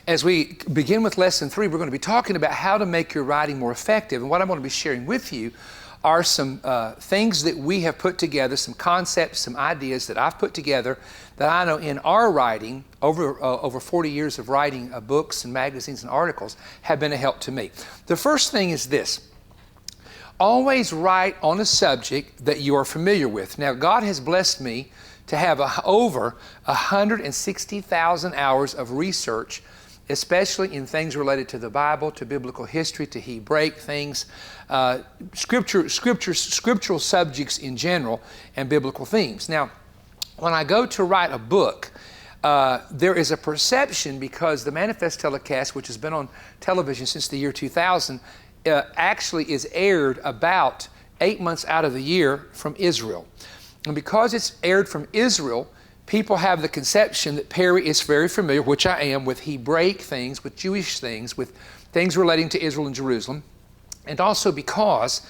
As we begin with lesson 3, we're going to be talking about how to make your writing more effective. And what I'm going to be sharing with you are some things that we have put together, some concepts, some ideas that I've put together that I know in our writing, over 40 years of writing books and magazines and articles, have been a help to me. The first thing is this. Always write on a subject that you are familiar with. Now, God has blessed me to have over 160,000 hours of research, especially in things related to the Bible, to biblical history, to Hebraic things, scriptural subjects in general, and biblical themes. Now, when I go to write a book, there is a perception, because the Manifest telecast, which has been on television since the year 2000, actually is aired about 8 months out of the year from Israel. And because it's aired from Israel, people have the conception that Perry is very familiar, which I am, with Hebraic things, with Jewish things, with things relating to Israel and Jerusalem. And also because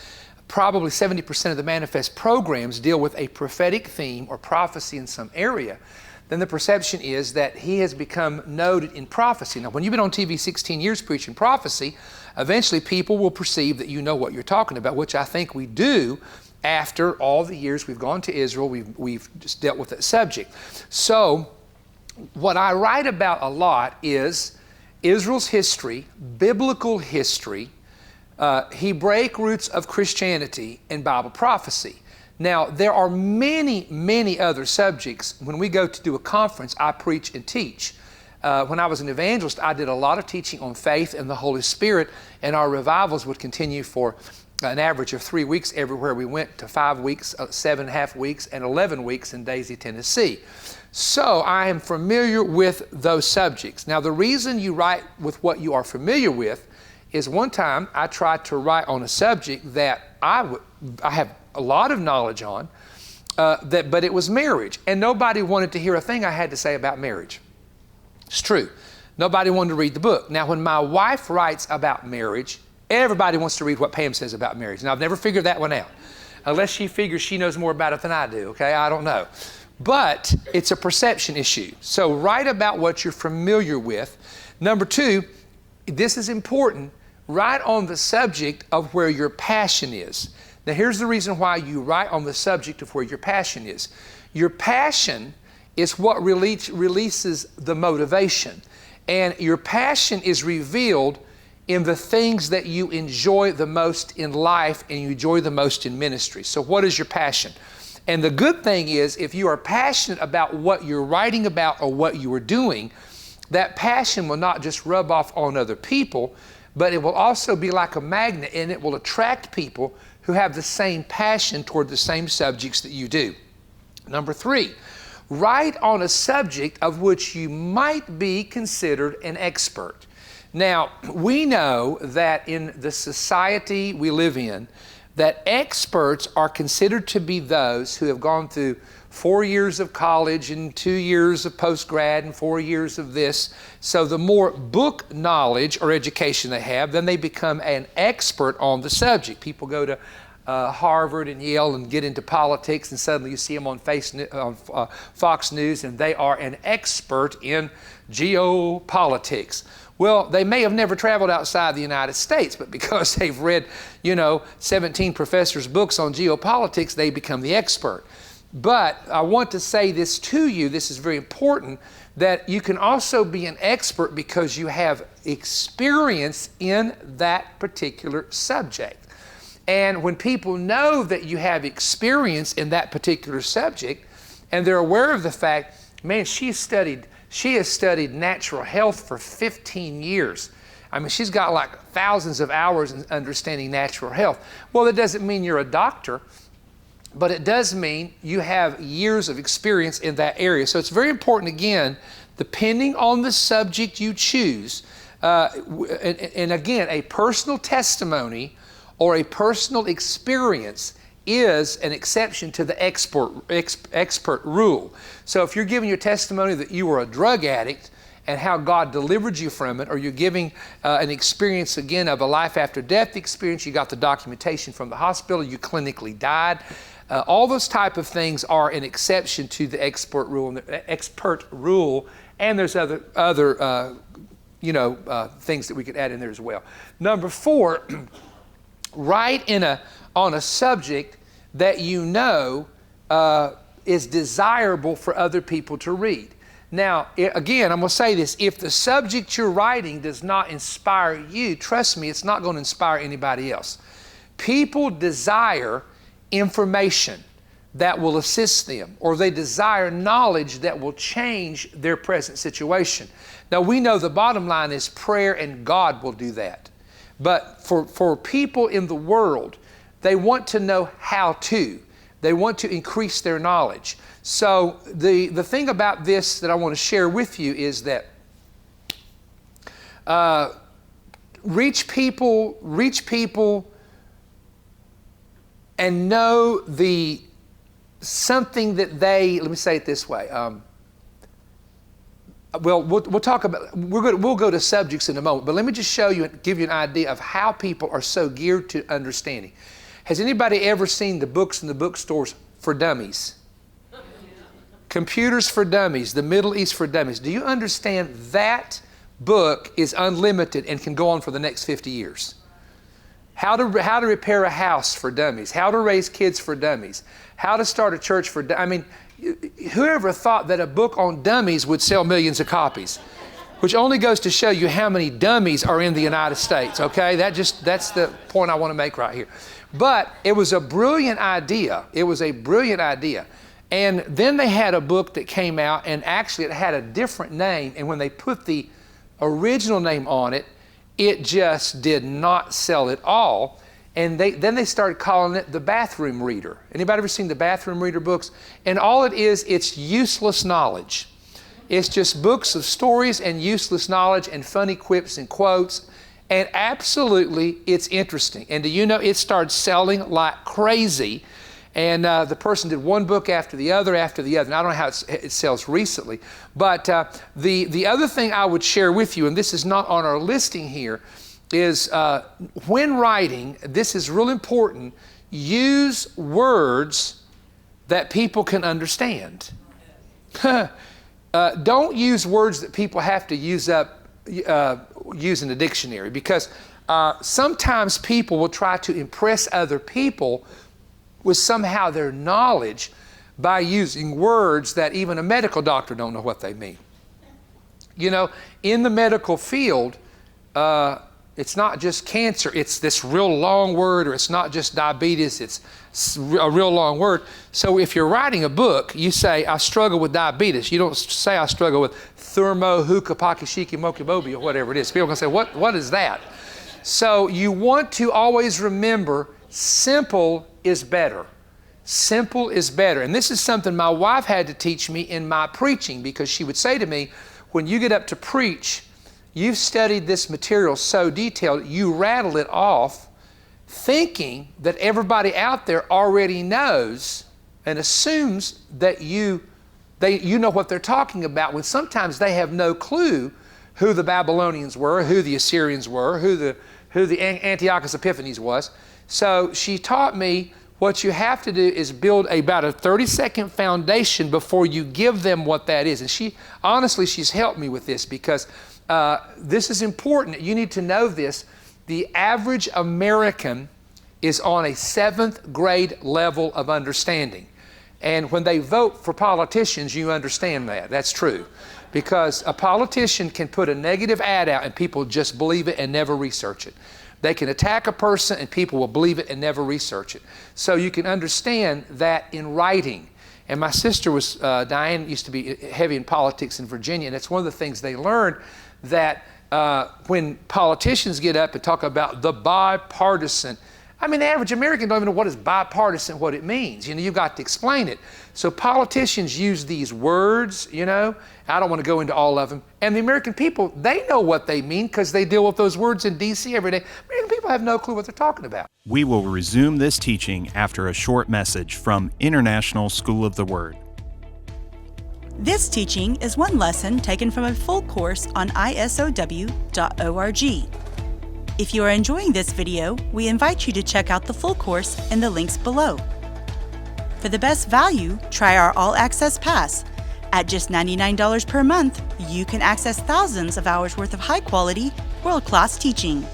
probably 70% of the Manifest programs deal with a prophetic theme or prophecy in some area, then the perception is that he has become noted in prophecy. Now, when you've been on TV 16 years preaching prophecy, eventually people will perceive that you know what you're talking about, which I think we do. After all the years we've gone to Israel, we've just dealt with that subject. So what I write about a lot is Israel's history, biblical history, Hebraic roots of Christianity, and Bible prophecy. Now, there are many, many other subjects. When we go to do a conference, I preach and teach. When I was an evangelist, I did a lot of teaching on faith and the Holy Spirit, and our revivals would continue for an average of 3 weeks everywhere we went, to 5 weeks, 7.5 weeks, and 11 weeks in Daisy, Tennessee. So I am familiar with those subjects. Now, the reason you write with what you are familiar with is, one time I tried to write on a subject that I have a lot of knowledge on, but it was marriage, and nobody wanted to hear a thing I had to say about marriage. It's true. Nobody wanted to read the book. Now, when my wife writes about marriage, everybody wants to read what Pam says about marriage. Now, I've never figured that one out, unless she figures she knows more about it than I do, okay? I don't know. But it's a perception issue. So write about what you're familiar with. Number 2, this is important, write on the subject of where your passion is. Now, here's the reason why you write on the subject of where your passion is. Your passion is what releases the motivation. And your passion is revealed in the things that you enjoy the most in life and you enjoy the most in ministry. So what is your passion? And the good thing is, if you are passionate about what you're writing about or what you are doing, that passion will not just rub off on other people, but it will also be like a magnet, and it will attract people who have the same passion toward the same subjects that you do. Number 3, write on a subject of which you might be considered an expert. Now, we know that in the society we live in, that experts are considered to be those who have gone through 4 years of college and 2 years of postgrad and 4 years of this. So the more book knowledge or education they have, then they become an expert on the subject. People go to Harvard and Yale and get into politics, and suddenly you see them on Fox News, and they are an expert in geopolitics. Well, they may have never traveled outside the United States, but because they've read, 17 professors' books on geopolitics, they become the expert. But I want to say this to you, this is very important, that you can also be an expert because you have experience in that particular subject. And when people know that you have experience in that particular subject, and they're aware of the fact, man, she has studied natural health for 15 years. I mean, she's got like thousands of hours in understanding natural health. Well, that doesn't mean you're a doctor, but it does mean you have years of experience in that area. So it's very important, again, depending on the subject you choose, and again, a personal testimony or a personal experience is an exception to the expert rule. So if you're giving your testimony that you were a drug addict and how God delivered you from it, or you're giving an experience again of a life after death experience, you got the documentation from the hospital, you clinically died, all those type of things are an exception to the expert rule, and there's other things that we could add in there as well. Number 4, write on a subject that is desirable for other people to read. Now, again, I'm going to say this. If the subject you're writing does not inspire you, trust me, it's not going to inspire anybody else. People desire information that will assist them, or they desire knowledge that will change their present situation. Now, we know the bottom line is prayer and God will do that. But for people in the world, they want to know how to. They want to increase their knowledge. So the thing about this that I want to share with you is that reach people and know something that let me say it this way. We'll talk about, we'll go to subjects in a moment, but let me just show you and give you an idea of how people are so geared to understanding. Has anybody ever seen the books in the bookstores for dummies? Computers for Dummies, The Middle East for Dummies. Do you understand that book is unlimited and can go on for the next 50 years? How to repair a house for dummies. How to raise kids for dummies. How to start a church for dummies. I mean, whoever thought that a book on dummies would sell millions of copies? Which only goes to show you how many dummies are in the United States, okay? That's the point I want to make right here. But it was a brilliant idea. It was a brilliant idea. And then they had a book that came out, and actually it had a different name, and when they put the original name on it, it just did not sell at all. And then they started calling it the Bathroom Reader. Anybody ever seen the Bathroom Reader books? And all it is, it's useless knowledge. It's just books of stories and useless knowledge and funny quips and quotes. And absolutely, it's interesting. And do you know, it started selling like crazy. And the person did one book after the other after the other. And I don't know how it sells recently. But the other thing I would share with you, and this is not on our listing here, is when writing, this is real important, use words that people can understand. Don't use words that people have to use in the dictionary, because sometimes people will try to impress other people with somehow their knowledge by using words that even a medical doctor don't know what they mean. You know, in the medical field, it's not just cancer, it's this real long word, or it's not just diabetes, it's a real long word. So if you're writing a book, you say, I struggle with diabetes. You don't say, I struggle with thermohukapakishikimokibobi, or whatever it is. People are going to say, what is that? So you want to always remember, simple is better. Simple is better. And this is something my wife had to teach me in my preaching, because she would say to me, when you get up to preach, you've studied this material so detailed, you rattle it off thinking that everybody out there already knows and assumes that you know what they're talking about, when sometimes they have no clue who the Babylonians were, who the Assyrians were, who the Antiochus Epiphanes was. So she taught me what you have to do is build about a 30-second foundation before you give them what that is. And she's helped me with this, because this is important. You need to know this. The average American is on a 7th grade level of understanding. And when they vote for politicians, you understand that. That's true. Because a politician can put a negative ad out and people just believe it and never research it. They can attack a person and people will believe it and never research it. So you can understand that in writing. And my sister Diane used to be heavy in politics in Virginia, and it's one of the things they learned, that when politicians get up and talk about the bipartisan, I mean, the average American don't even know what is bipartisan, what it means. You know, you've got to explain it. So politicians use these words, you know. I don't want to go into all of them. And the American people, they know what they mean because they deal with those words in D.C. every day. American people have no clue what they're talking about. We will resume this teaching after a short message from International School of the Word. This teaching is one lesson taken from a full course on ISOW.org. If you are enjoying this video, we invite you to check out the full course in the links below. For the best value, try our All Access Pass. At just $99 per month, you can access thousands of hours worth of high-quality, world-class teaching.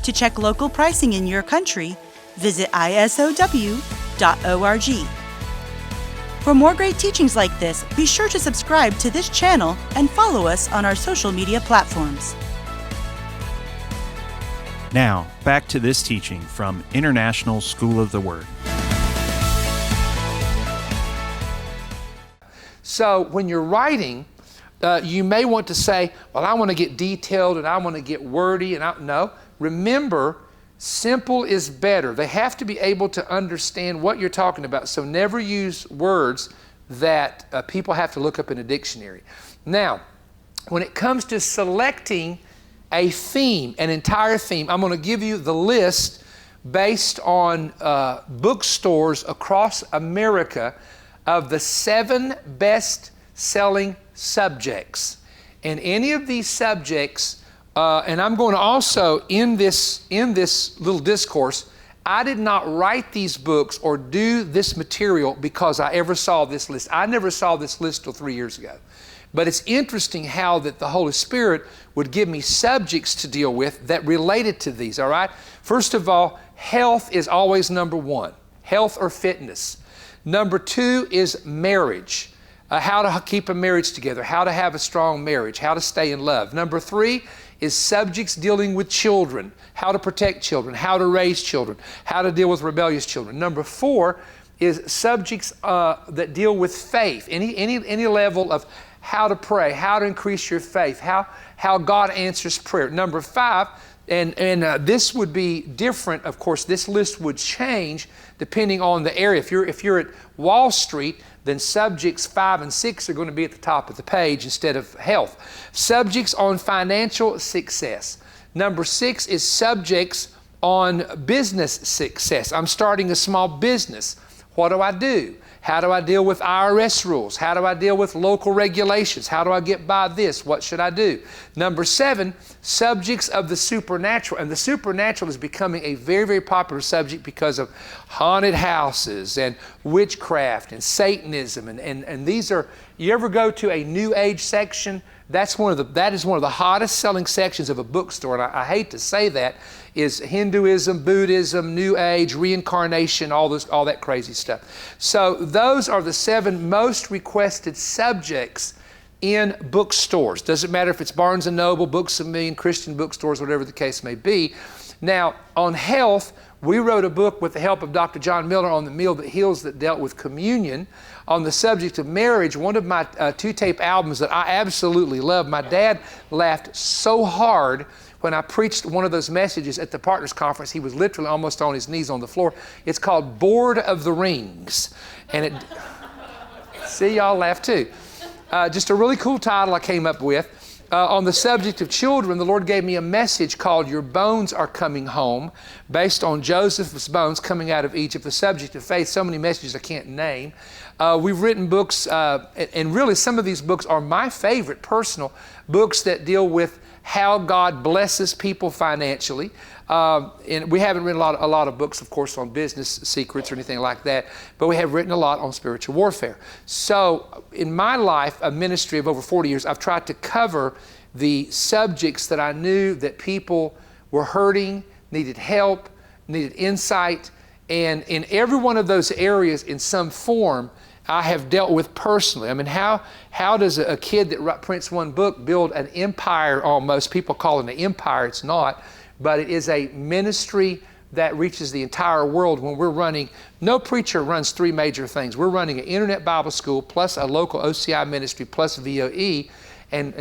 To check local pricing in your country, visit ISOW.org. For more great teachings like this, be sure to subscribe to this channel and follow us on our social media platforms. Now, back to this teaching from International School of the Word. So when you're writing, you may want to say, well, I want to get detailed and I want to get wordy. No, remember, simple is better. They have to be able to understand what you're talking about. So never use words that people have to look up in a dictionary. Now, when it comes to selecting a theme, an entire theme, I'm going to give you the list based on bookstores across America of the 7 best-selling subjects. And any of these subjects, and I'm going to also, in this little discourse, I did not write these books or do this material because I ever saw this list. I never saw this list till 3 years ago. But it's interesting how that the Holy Spirit would give me subjects to deal with that related to these, all right? First of all, health is always number 1, health or fitness. Number 2 is marriage, how to keep a marriage together, how to have a strong marriage, how to stay in love. Number 3 is subjects dealing with children, how to protect children, how to raise children, how to deal with rebellious children. Number 4 is subjects that deal with faith, any level of how to pray, how to increase your faith, how God answers prayer. Number 5, and this would be different, of course, this list would change depending on the area. If you're at Wall Street, then subjects 5 and 6 are going to be at the top of the page instead of health. Subjects on financial success. Number 6 is subjects on business success. I'm starting a small business. What do I do? How do I deal with IRS rules? How do I deal with local regulations? How do I get by this? What should I do? Number 7, subjects of the supernatural. And the supernatural is becoming a very, very popular subject because of haunted houses and witchcraft and Satanism. And these are, you ever go to a New Age section? That is one of the hottest selling sections of a bookstore. And I hate to say that, is Hinduism, Buddhism, New Age, reincarnation, all that crazy stuff. So those are the 7 most requested subjects in bookstores. Doesn't matter if it's Barnes & Noble, Books A Million, Christian bookstores, whatever the case may be. Now, on health, we wrote a book with the help of Dr. John Miller on the Meal That Heals that dealt with communion. On the subject of marriage, one of my 2-tape albums that I absolutely love, my dad laughed so hard when I preached one of those messages at the Partners Conference. He was literally almost on his knees on the floor. It's called Board of the Rings. And it, see, y'all laugh too. Just a really cool title I came up with. On the subject of children, the Lord gave me a message called Your Bones Are Coming Home, based on Joseph's bones coming out of Egypt. The subject of faith, so many messages I can't name. We've written books, and really some of these books are my favorite personal books that deal with how God blesses people financially. And we haven't written a lot of books, of course, on business secrets or anything like that, but we have written a lot on spiritual warfare. So in my life, a ministry of over 40 years, I've tried to cover the subjects that I knew that people were hurting, needed help, needed insight, and in every one of those areas in some form, I have dealt with personally. I mean, how does a kid that prints one book build an empire almost? People call it an empire, it's not, but it is a ministry that reaches the entire world. When we're running, no preacher runs 3 major things. We're running an internet Bible school, plus a local OCI ministry, plus VOE, and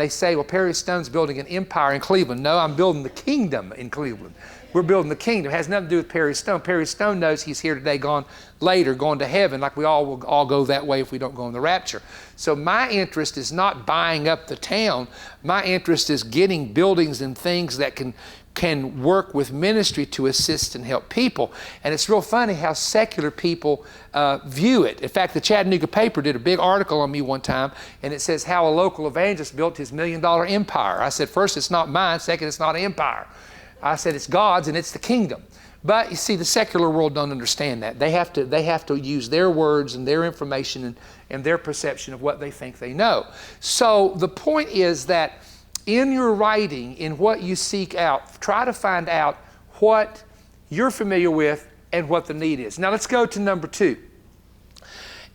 they say, well, Perry Stone's building an empire in Cleveland. No, I'm building the kingdom in Cleveland. We're building the kingdom. It has nothing to do with Perry Stone. Perry Stone knows he's here today, gone later, going to heaven, like we all will all go that way if we don't go in the rapture. So my interest is not buying up the town. My interest is getting buildings and things that can work with ministry to assist and help people. And it's real funny how secular people view it. In fact, the Chattanooga paper did a big article on me one time, and it says how a local evangelist built his $1 million empire. I said, first, it's not mine. Second, it's not an empire. I said, it's God's and it's the kingdom. But you see, the secular world don't understand that. They have to use their words and their information and their perception of what they think they know. So the point is that in your writing, in what you seek out, try to find out what you're familiar with and what the need is. Now let's go to number 2.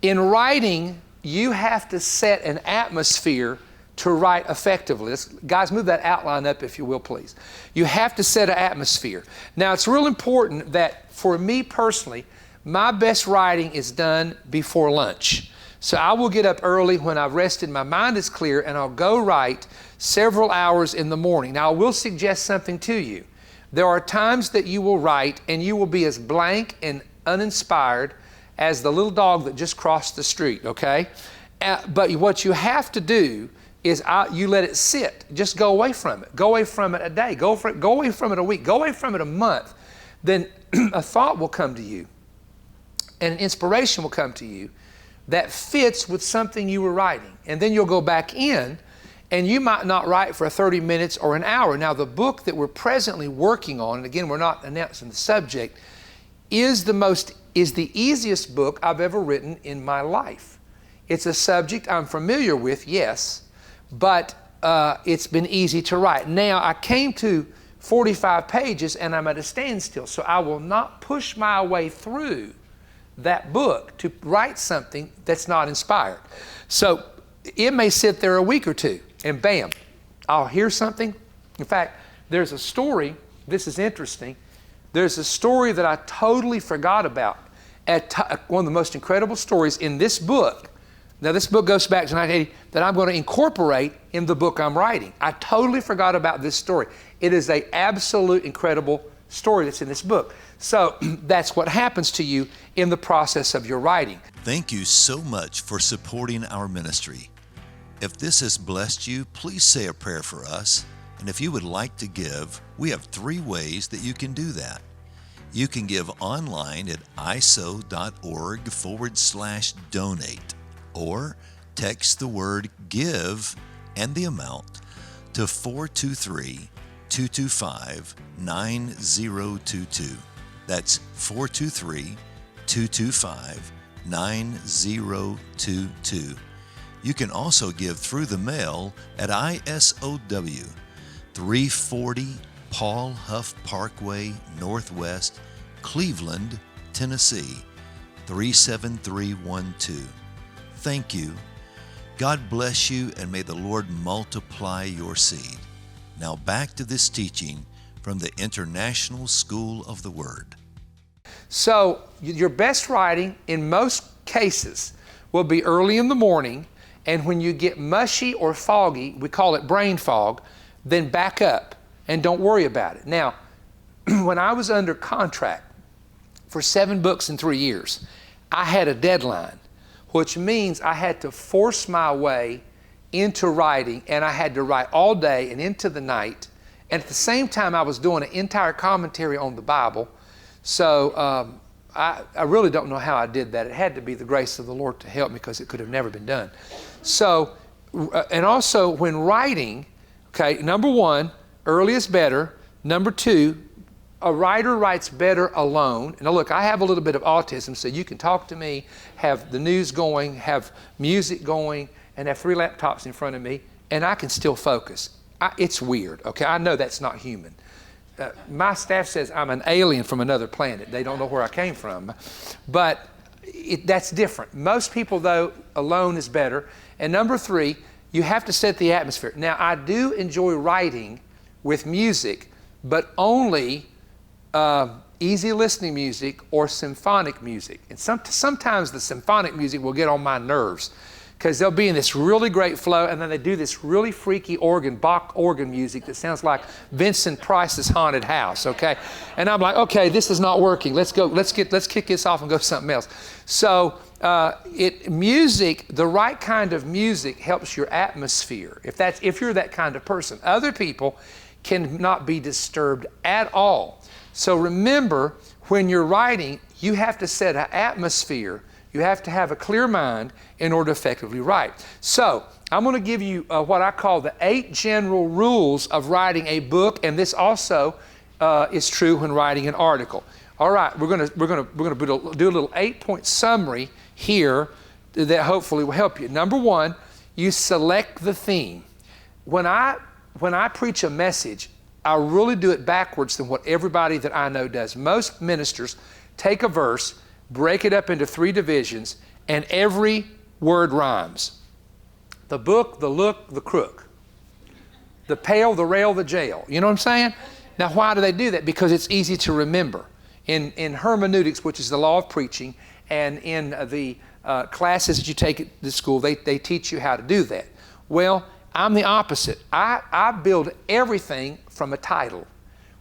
In writing, you have to set an atmosphere to write effectively. Guys, move that outline up if you will, please. You have to set an atmosphere. Now, it's real important that for me personally, my best writing is done before lunch. So I will get up early when I've rested, my mind is clear, and I'll go write several hours in the morning. Now, I will suggest something to you. There are times that you will write and you will be as blank and uninspired as the little dog that just crossed the street, okay? But what you have to do is you let it sit. Just go away from it. Go away from it a day. Go away from it a week. Go away from it a month. Then a thought will come to you and an inspiration will come to you that fits with something you were writing. And then you'll go back in and you might not write for 30 minutes or an hour. Now, the book that we're presently working on, and again, we're not announcing the subject, is the easiest book I've ever written in my life. It's a subject I'm familiar with, yes, but it's been easy to write. Now, I came to 45 pages and I'm at a standstill, so I will not push my way through that book to write something that's not inspired. So it may sit there a week or two, and bam, I'll hear something. In fact, there's a story, this is interesting, there's a story that I totally forgot about. One of the most incredible stories in this book. Now, this book goes back to 1980 that I'm going to incorporate in the book I'm writing. I totally forgot about this story. It is an absolute incredible story that's in this book. So that's what happens to you in the process of your writing. Thank you so much for supporting our ministry. If this has blessed you, please say a prayer for us. And if you would like to give, we have 3 ways that you can do that. You can give online at isow.org/donate, or text the word GIVE and the amount to 423-225-9022. That's 423-225-9022. You can also give through the mail at ISOW, 340 Paul Huff Parkway, Northwest, Cleveland, Tennessee, 37312. Thank you. God bless you, and may the Lord multiply your seed. Now back to this teaching from the International School of the Word. So your best writing in most cases will be early in the morning, and when you get mushy or foggy, we call it brain fog, then back up and don't worry about it. Now, when I was under contract for 7 books in 3 years, I had a deadline, which means I had to force my way into writing, and I had to write all day and into the night. And at the same time, I was doing an entire commentary on the Bible. So I really don't know how I did that. It had to be the grace of the Lord to help me, because it could have never been done. So, and also when writing, okay, number 1, early is better. Number 2, a writer writes better alone. Now look, I have a little bit of autism, so you can talk to me, have the news going, have music going, and have 3 laptops in front of me, and I can still focus. It's weird, okay? I know that's not human. My staff says I'm an alien from another planet. They don't know where I came from. But that's different. Most people, though, alone is better. And number 3, you have to set the atmosphere. Now, I do enjoy writing with music, but only easy listening music or symphonic music. And sometimes the symphonic music will get on my nerves, because they'll be in this really great flow, and then they do this really freaky Bach organ music that sounds like Vincent Price's Haunted House, okay? And I'm like, okay, this is not working. Let's kick this off and go something else. So music, the right kind of music helps your atmosphere, if you're that kind of person. Other people cannot be disturbed at all. So remember, when you're writing, you have to set an atmosphere. You have to have a clear mind in order to effectively write. So I'm going to give you what I call the 8 general rules of writing a book, and this also is true when writing an article. All right, we're gonna do a little 8-point summary here that hopefully will help you. Number one, you select the theme. When I preach a message, I really do it backwards than what everybody that I know does. Most ministers take a verse, break it up into 3 divisions, and every word rhymes. The book, the look, the crook. The pale, the rail, the jail. You know what I'm saying? Now, why do they do that? Because it's easy to remember. In hermeneutics, which is the law of preaching, and in the classes that you take at the school, they teach you how to do that. Well, I'm the opposite. I build everything from a title.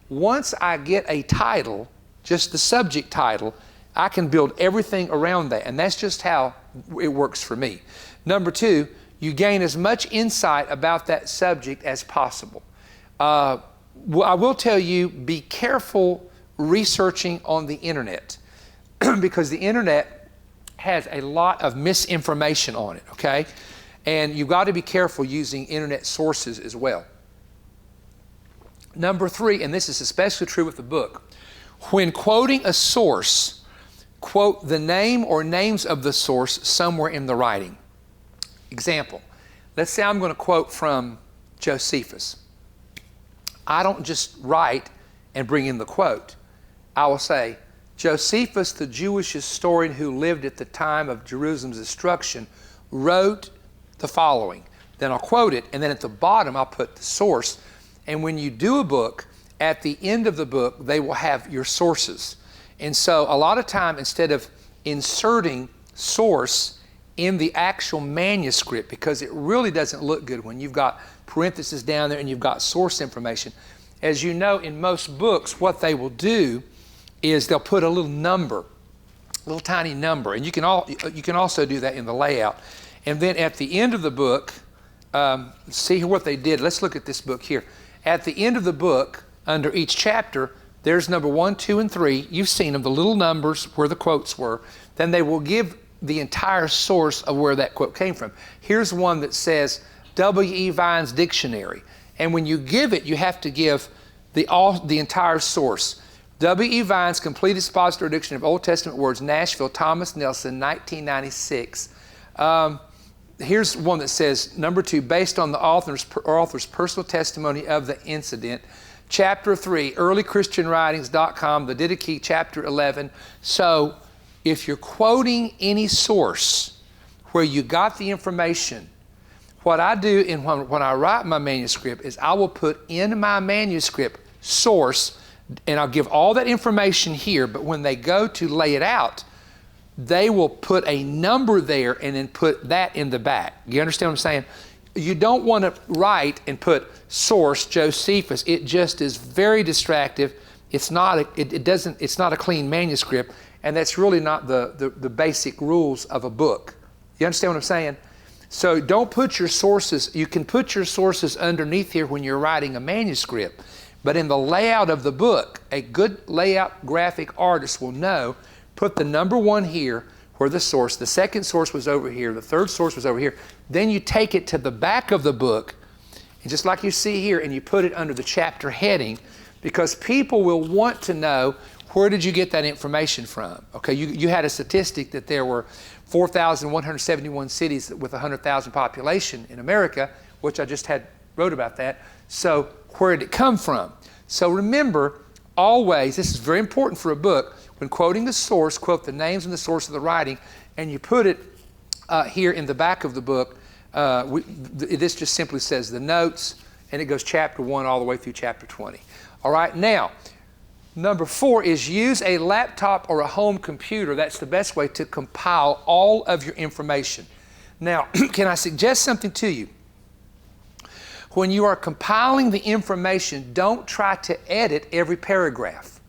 Once I get a title, just the subject title, I can build everything around that. And that's just how it works for me. Number 2, you gain as much insight about that subject as possible. I will tell you, be careful researching on the internet because the internet has a lot of misinformation on it, okay? And you've got to be careful using internet sources as well. Number 3, and this is especially true with the book, when quoting a source, quote the name or names of the source somewhere in the writing. Example, let's say I'm going to quote from Josephus. I don't just write and bring in the quote. I will say, Josephus, the Jewish historian who lived at the time of Jerusalem's destruction, wrote the following. Then I'll quote it, and then at the bottom I'll put the source. And when you do a book, at the end of the book, they will have your sources. And so a lot of time, instead of inserting source in the actual manuscript, because it really doesn't look good when you've got parentheses down there and you've got source information. As you know, in most books, what they will do is they'll put a little number, a little tiny number, and you can also do that in the layout. And then at the end of the book, see what they did. Let's look at this book here. At the end of the book, under each chapter, there's number 1, 2, and 3. You've seen them, the little numbers where the quotes were. Then they will give the entire source of where that quote came from. Here's one that says W.E. Vine's Dictionary. And when you give it, you have to give the entire source. W.E. Vine's Complete Expository Dictionary of Old Testament Words, Nashville, Thomas Nelson, 1996. Here's one that says, number 2, based on the author's personal testimony of the incident. Chapter 3, earlychristianwritings.com, the Didache, chapter 11. So if you're quoting any source where you got the information, what I do when I write my manuscript is I will put in my manuscript source, and I'll give all that information here, but when they go to lay it out, they will put a number there and then put that in the back. You understand what I'm saying? You don't want to write and put source Josephus. It just is very distractive. It's not a clean manuscript, and that's really not the basic rules of a book. You understand what I'm saying? So don't put your sources. You can put your sources underneath here when you're writing a manuscript, but in the layout of the book, a good layout graphic artist will know, put the number 1 here where the source, the second source was over here, the third source was over here. Then you take it to the back of the book, and just like you see here, and you put it under the chapter heading, because people will want to know, where did you get that information from? Okay, you had a statistic that there were 4,171 cities with 100,000 population in America, which I just wrote about that. So where did it come from? So remember, always, this is very important for a book, when quoting the source, quote the names and the source of the writing, and you put it here in the back of the book. This just simply says the notes, and it goes chapter 1 all the way through chapter 20. All right, now, number 4 is use a laptop or a home computer. That's the best way to compile all of your information. Now, can I suggest something to you? When you are compiling the information, don't try to edit every paragraph,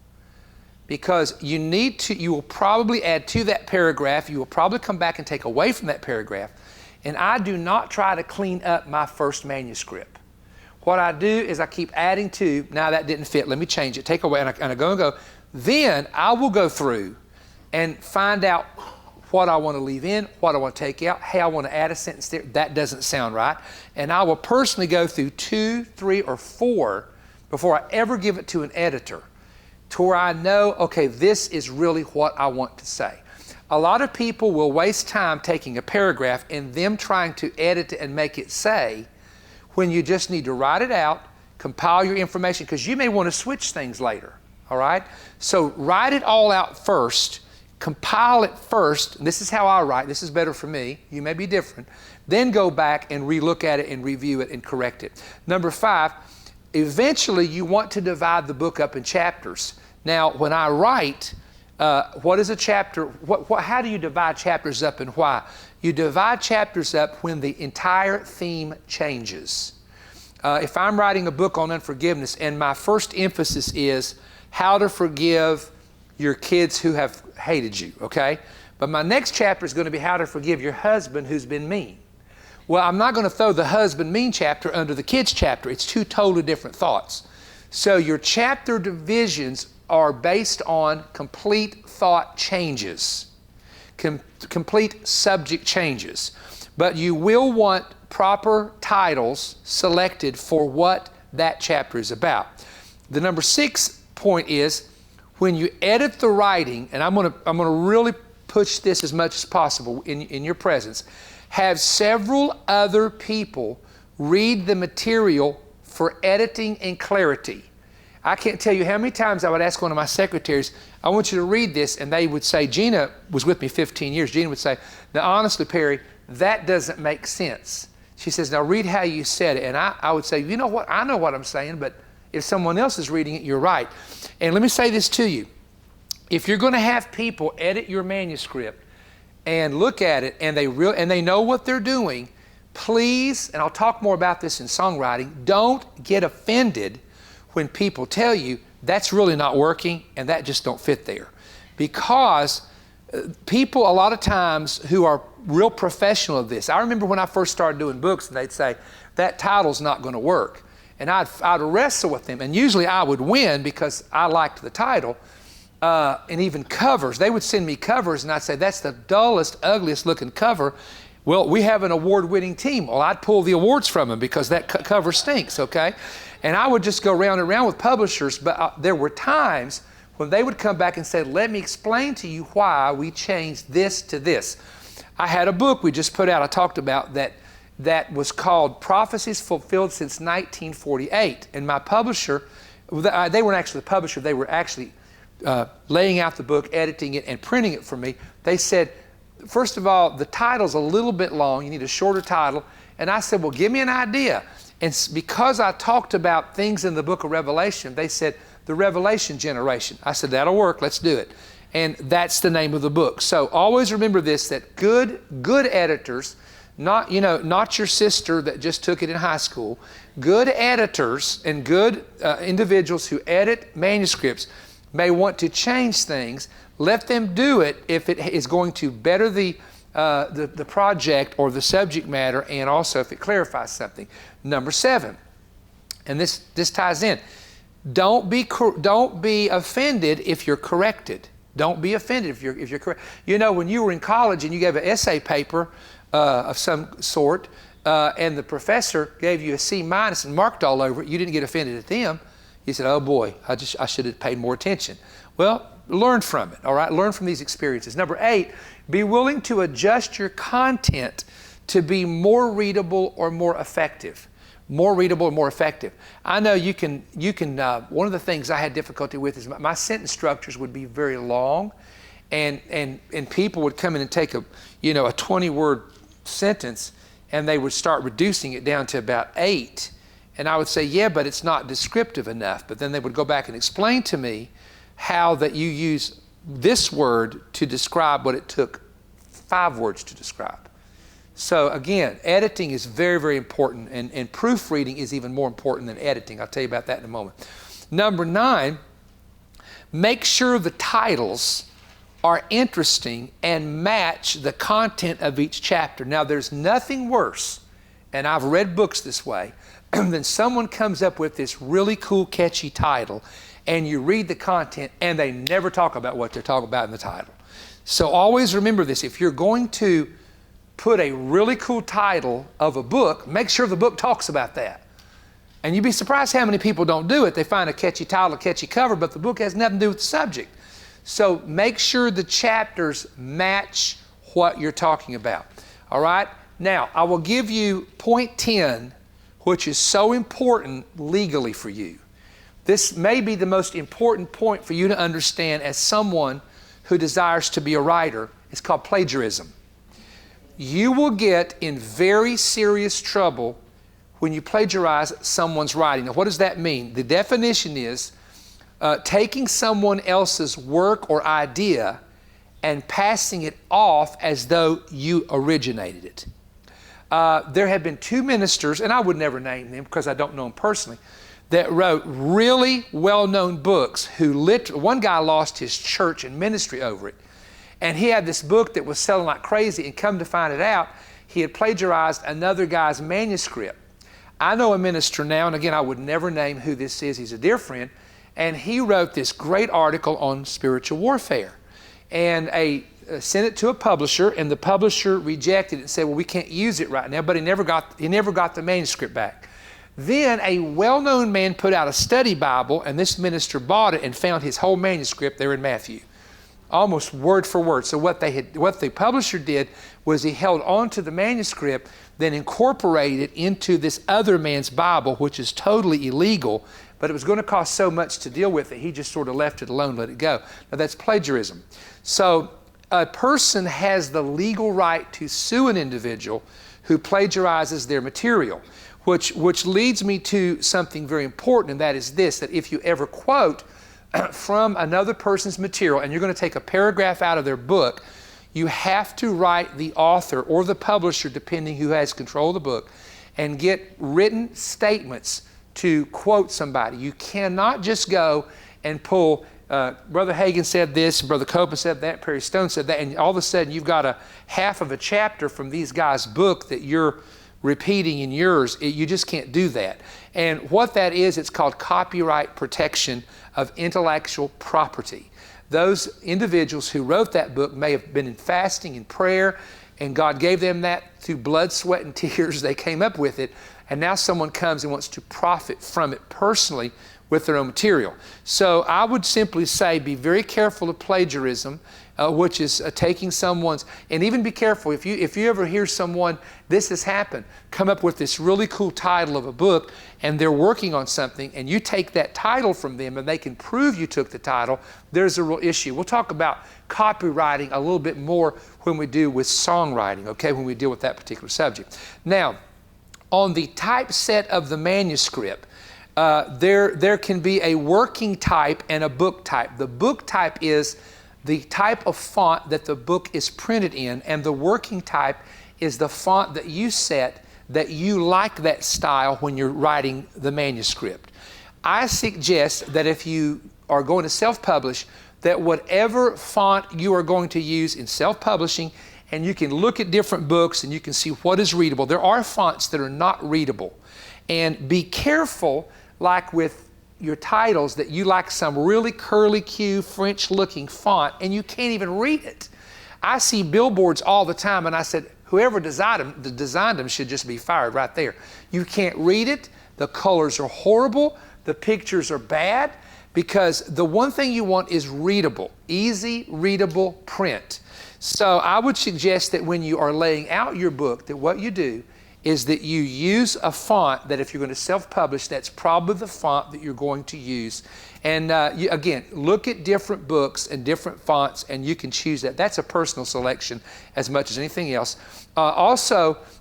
because you will probably add to that paragraph. You will probably come back and take away from that paragraph. And I do not try to clean up my first manuscript. What I do is I keep adding to, now that didn't fit, let me change it, take away, and I go. Then I will go through and find out what I want to leave in, what I want to take out, hey, I want to add a sentence there, that doesn't sound right. And I will personally go through 2, 3, or 4 before I ever give it to an editor, to where I know, okay, this is really what I want to say. A lot of people will waste time taking a paragraph and them trying to edit it and make it say, when you just need to write it out, compile your information, because you may want to switch things later, all right? So write it all out first, compile it first, and this is how I write, this is better for me, you may be different, then go back and relook at it and review it and correct it. Number 5, eventually you want to divide the book up in chapters. Now, when I write, what is a chapter? How do you divide chapters up and why? You divide chapters up when the entire theme changes. If I'm writing a book on unforgiveness and my first emphasis is how to forgive your kids who have hated you, okay? But my next chapter is going to be how to forgive your husband who's been mean. Well, I'm not going to throw the husband mean chapter under the kids chapter. It's two totally different thoughts. So your chapter divisions are based on complete thought changes, complete subject changes. But you will want proper titles selected for what that chapter is about. The number 6 point is when you edit the writing, and I'm going to really push this as much as possible in your presence, have several other people read the material for editing and clarity. I can't tell you how many times I would ask one of my secretaries, I want you to read this, and they would say, Gina was with me 15 years, Gina would say, now honestly, Perry, that doesn't make sense. She says, now read how you said it. And I would say, you know what, I know what I'm saying, but if someone else is reading it, you're right. And let me say this to you. If you're going to have people edit your manuscript and look at it and they know what they're doing, please, and I'll talk more about this in songwriting, don't get offended when people tell you that's really not working and that just don't fit there. Because people a lot of times who are real professional of this, I remember when I first started doing books and they'd say, that title's not going to work. And I'd wrestle with them, and usually I would win because I liked the title. And even covers, they would send me covers and I'd say, that's the dullest, ugliest looking cover. Well, we have an award-winning team. Well, I'd pull the awards from them because that cover stinks, okay? And I would just go round and round with publishers, but there were times when they would come back and say, let me explain to you why we changed this to this. I had a book we just put out, I talked about that was called Prophecies Fulfilled Since 1948. And my publisher, they weren't actually the publisher, they were actually laying out the book, editing it, and printing it for me. They said, first of all, the title's a little bit long, you need a shorter title. And I said, well, give me an idea. And because I talked about things in the book of Revelation, they said, the Revelation generation. I said, that'll work, let's do it. And that's the name of the book. So always remember this, that good editors, not your sister that just took it in high school, good editors and good individuals who edit manuscripts may want to change things. Let them do it if it is going to better the project or the subject matter, and also if it clarifies something. Number 7, and this ties in. Don't be offended if you're corrected. Don't be offended if you're correct. You know, when you were in college and you gave an essay paper of some sort, and the professor gave you a C- and marked all over it, you didn't get offended at them. You said, oh boy, I should have paid more attention. Well, learn from it, all right? Learn from these experiences. Number 8, be willing to adjust your content to be more readable or more effective. More readable and more effective. I know you can one of the things I had difficulty with is my sentence structures would be very long, and people would come in and take a 20-word sentence and they would start reducing it down to about 8. And I would say, yeah, but it's not descriptive enough. But then they would go back and explain to me how that you use this word to describe what it took 5 words to describe. So again, editing is very, very important, and proofreading is even more important than editing. I'll tell you about that in a moment. Number 9, make sure the titles are interesting and match the content of each chapter. Now, there's nothing worse, and I've read books this way, than someone comes up with this really cool, catchy title, and you read the content and they never talk about what they're talking about in the title. So always remember this. If you're going to put a really cool title of a book, make sure the book talks about that. And you'd be surprised how many people don't do it. They find a catchy title, a catchy cover, but the book has nothing to do with the subject. So make sure the chapters match what you're talking about. All right? Now, I will give you point 10, which is so important legally for you. This may be the most important point for you to understand as someone who desires to be a writer. It's called plagiarism. You will get in very serious trouble when you plagiarize someone's writing. Now, what does that mean? The definition is taking someone else's work or idea and passing it off as though you originated it. There have been 2 ministers, and I would never name them because I don't know them personally, that wrote really well-known books one guy lost his church and ministry over it. And he had this book that was selling like crazy, and come to find it out, he had plagiarized another guy's manuscript. I know a minister now, and again, I would never name who this is. He's a dear friend. And he wrote this great article on spiritual warfare. And sent it to a publisher, and the publisher rejected it and said, well, we can't use it right now, but he never got the manuscript back. Then a well-known man put out a study Bible, and this minister bought it and found his whole manuscript there in Matthew, almost word for word. So what the publisher did was he held on to the manuscript, then incorporated it into this other man's Bible, which is totally illegal, but it was going to cost so much to deal with it, he just sort of left it alone, let it go. Now that's plagiarism. So a person has the legal right to sue an individual who plagiarizes their material, which leads me to something very important, and that is this, that if you ever quote from another person's material and you're going to take a paragraph out of their book, you have to write the author or the publisher, depending who has control of the book, and get written statements to quote somebody. You cannot just go and pull, Brother Hagin said this, Brother Copeland said that, Perry Stone said that, and all of a sudden you've got a half of a chapter from these guys' book that you're repeating in yours. You just can't do that. And what that is, it's called copyright protection of intellectual property. Those individuals who wrote that book may have been in fasting and prayer, and God gave them that through blood, sweat, and tears. They came up with it, and now someone comes and wants to profit from it personally with their own material. So I would simply say be very careful of plagiarism, which is taking someone's, and even be careful if you ever hear someone, this has happened, come up with this really cool title of a book, and they're working on something, and you take that title from them and they can prove you took the title, there's a real issue. We'll talk about copywriting a little bit more when we do with songwriting, okay, when we deal with that particular subject. Now, on the typeset of the manuscript, there can be a working type and a book type. The book type is the type of font that the book is printed in, and the working type is the font that you set that you like that style when you're writing the manuscript. I suggest that if you are going to self-publish, that whatever font you are going to use in self-publishing, and you can look at different books and you can see what is readable. There are fonts that are not readable. And be careful, like with your titles, that you like some really curly Q French looking font and you can't even read it. I see billboards all the time, and I said, whoever designed them should just be fired right there. You can't read it, the colors are horrible, the pictures are bad, because the one thing you want is readable, easy readable print. So I would suggest that when you are laying out your book, that what you do is that you use a font that if you're going to self-publish, that's probably the font that you're going to use. And again, look at different books and different fonts, and you can choose that. That's a personal selection as much as anything else.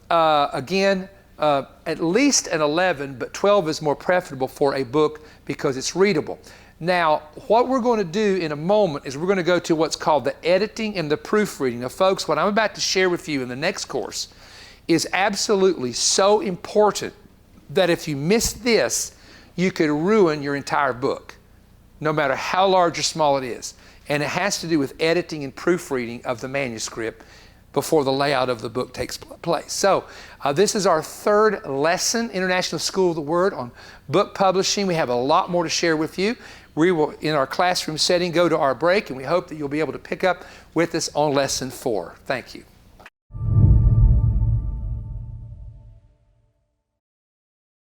Again, at least an 11, but 12 is more preferable for a book because it's readable. Now, what we're going to do in a moment is we're going to go to what's called the editing and the proofreading. Now, folks, what I'm about to share with you in the next course is absolutely so important that if you miss this, you could ruin your entire book, no matter how large or small it is. And it has to do with editing and proofreading of the manuscript before the layout of the book takes place. So this is our third lesson, International School of the Word, on book publishing. We have a lot more to share with you. We will, in our classroom setting, go to our break, and we hope that you'll be able to pick up with us on lesson 4. Thank you.